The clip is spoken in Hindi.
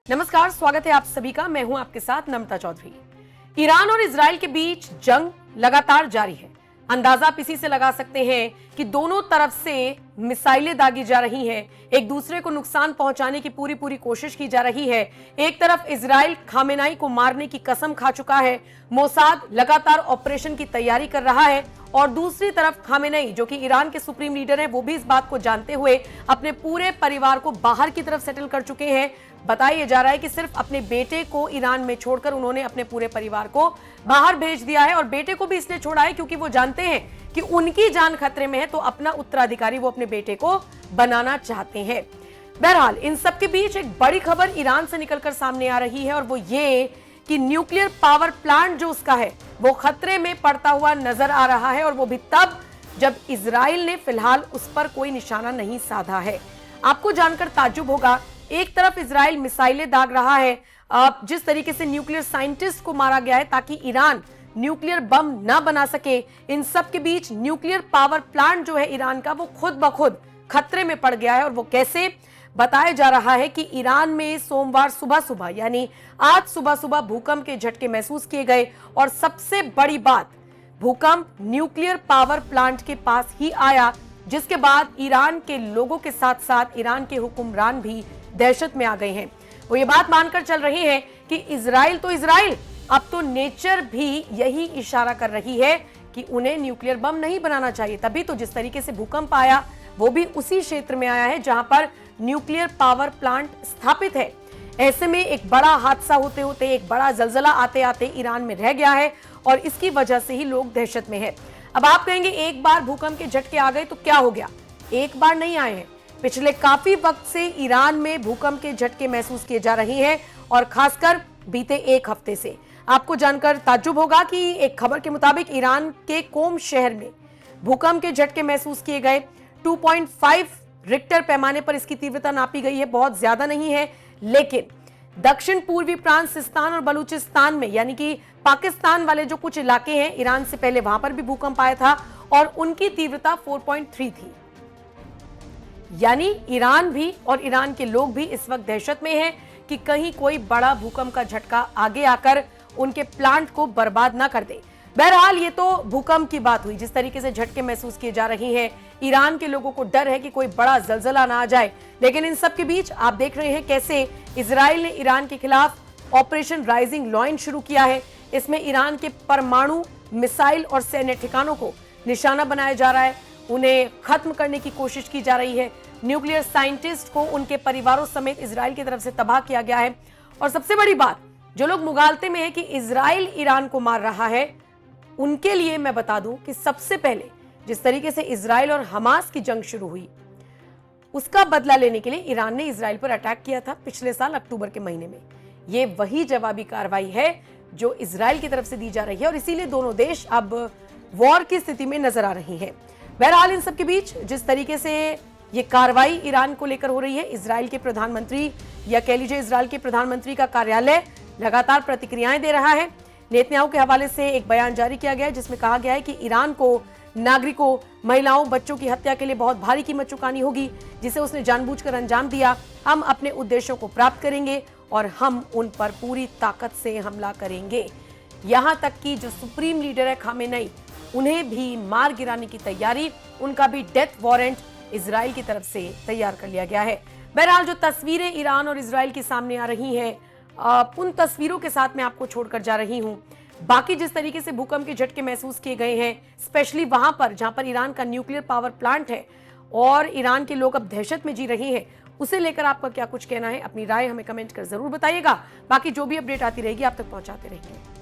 नमस्कार, स्वागत है आप सभी का। मैं हूं आपके साथ नम्रता चौधरी। ईरान और इजराइल के बीच जंग लगातार जारी है। अंदाजा आप इसी से लगा सकते हैं कि दोनों तरफ से मिसाइलें दागी जा रही हैं, एक दूसरे को नुकसान पहुंचाने की पूरी कोशिश की जा रही है। एक तरफ इजराइल खामेनेई को मारने की कसम खा चुका है, मोसाद लगातार ऑपरेशन की तैयारी कर रहा है, और दूसरी तरफ खामेनेई जो कि ईरान के सुप्रीम लीडर हैं, वो भी इस बात को जानते हुए अपने पूरे परिवार को बाहर की तरफ सेटल कर चुके हैं। बताया जा रहा है कि सिर्फ अपने बेटे को ईरान में छोड़कर उन्होंने अपने पूरे परिवार को बाहर भेज दिया है, और बेटे को भी इसलिए छोड़ा है क्योंकि वो जानते हैं कि उनकी जान खतरे में है, तो अपना उत्तराधिकारी वो अपने बेटे को बनाना चाहते हैं। बहरहाल इन सबके बीच एक बड़ी खबर ईरान से निकलकर सामने आ रही है, और वो ये कि न्यूक्लियर पावर प्लांट जो उसका है वो खतरे में पड़ता हुआ नजर आ रहा है, और वो भी तब जब इजराइल ने फिलहाल उस पर कोई निशाना नहीं साधा है। आपको जानकर ताज्जुब होगा, एक तरफ इजराइल मिसाइलें दाग रहा है, जिस तरीके से न्यूक्लियर साइंटिस्ट को मारा गया है ताकि ईरान न्यूक्लियर बम ना बना सके, इन सब के बीच न्यूक्लियर पावर प्लांट जो है ईरान का, वो खुद ब खुद खतरे में पड़ गया है। और वो कैसे? बताया जा रहा है कि ईरान में सोमवार सुबह यानी आज सुबह भूकंप के झटके महसूस किए गए, और सबसे बड़ी बात, भूकंप न्यूक्लियर पावर प्लांट के पास ही आया, जिसके बाद ईरान के लोगों के साथ साथ ईरान के हुक्मरान भी दहशत में आ गए हैं। वो ये बात मानकर चल रही है कि इजराइल तो इजराइल, अब तो नेचर भी यही इशारा कर रही है कि उन्हें न्यूक्लियर बम नहीं बनाना चाहिए। तभी तो जिस तरीके से भूकंप आया वो भी उसी क्षेत्र में आया है जहां पर न्यूक्लियर पावर प्लांट स्थापित है। ऐसे में एक बड़ा हादसा होते होते, एक बड़ा जलजला आते आते ईरान में रह गया है, और इसकी वजह से ही लोग दहशत में है। अब आप कहेंगे एक बार भूकंप के झटके आ गए तो क्या हो गया? एक बार नहीं आए हैं, पिछले काफी वक्त से ईरान में भूकंप के झटके महसूस किए जा रहे हैं, और खासकर बीते एक हफ्ते से। आपको जानकर ताज्जुब होगा कि एक खबर के मुताबिक ईरान के कोम शहर में भूकंप के झटके महसूस किए गए। 2.5 रिक्टर पैमाने पर इसकी तीव्रता नापी गई है, बहुत ज्यादा नहीं है, लेकिन दक्षिण पूर्वी प्रांत सिस्तान और बलूचिस्तान में, यानी कि पाकिस्तान वाले जो कुछ इलाके हैं ईरान से पहले, वहां पर भी भूकंप आया था, और उनकी तीव्रता 4.3 थी। यानी ईरान भी और ईरान के लोग भी इस वक्त दहशत में हैं कि कहीं कोई बड़ा भूकंप का झटका आगे आकर उनके प्लांट को बर्बाद ना कर दे। बहरहाल ये तो भूकंप की बात हुई, जिस तरीके से झटके महसूस किए जा रहे हैं, ईरान के लोगों को डर है कि कोई बड़ा जलजला ना आ जाए। लेकिन इन सब के बीच आप देख रहे हैं कैसे इजराइल ने ईरान के खिलाफ ऑपरेशन राइजिंग लॉयन शुरू किया है। इसमें ईरान के परमाणु, मिसाइल और सैन्य ठिकानों को निशाना बनाया जा रहा है, उन्हें खत्म करने की कोशिश की जा रही है। न्यूक्लियर साइंटिस्ट को उनके परिवारों समेत इजराइल की तरफ से तबाह किया गया है। और सबसे बड़ी बात, जो लोग मुगालते में है कि इजराइल ईरान को मार रहा है, उनके लिए मैं बता दूं कि सबसे पहले जिस तरीके से इजराइल और हमास की जंग शुरू हुई, उसका बदला लेने के लिए ईरान ने इजराइल पर अटैक किया था पिछले साल अक्टूबर के महीने में। ये वही जवाबी कार्रवाई है जो इजराइल की तरफ से दी जा रही है, और इसीलिए दोनों देश अब वॉर की स्थिति में नजर आ रही हैं। बहरहाल इन सब के बीच जिस तरीके से ये कार्रवाई ईरान को लेकर हो रही है, इजराइल के प्रधानमंत्री, या कह लीजिए इजराइल के प्रधानमंत्री का कार्यालय लगातार प्रतिक्रियाएं दे रहा है। नेतन्याहू के हवाले से एक बयान जारी किया गया है, जिसमें कहा गया है कि ईरान को नागरिकों, महिलाओं, बच्चों की हत्या के लिए बहुत भारी कीमत चुकानी होगी, जिसे उसने जानबूझकर अंजाम दिया। हम अपने उद्देश्यों को प्राप्त करेंगे और हम उन पर पूरी ताकत से हमला करेंगे। यहां तक कि जो सुप्रीम लीडर है खामेनेई, उन्हें भी मार गिराने की तैयारी, उनका भी डेथ वारंट इजराइल की तरफ से तैयार कर लिया गया है। बहरहाल जो तस्वीरें ईरान और इजराइल की सामने आ रही हैं, उन तस्वीरों के साथ मैं आपको छोड़कर जा रही हूं। बाकी जिस तरीके से भूकंप के झटके महसूस किए गए हैं, स्पेशली वहां पर जहां पर ईरान का न्यूक्लियर पावर प्लांट है और ईरान के लोग अब दहशत में जी रहे हैं, उसे लेकर आपका क्या कुछ कहना है? अपनी राय हमें कमेंट कर जरूर बताइएगा। बाकी जो भी अपडेट आती रहेगी आप तक पहुंचाते रहेंगे।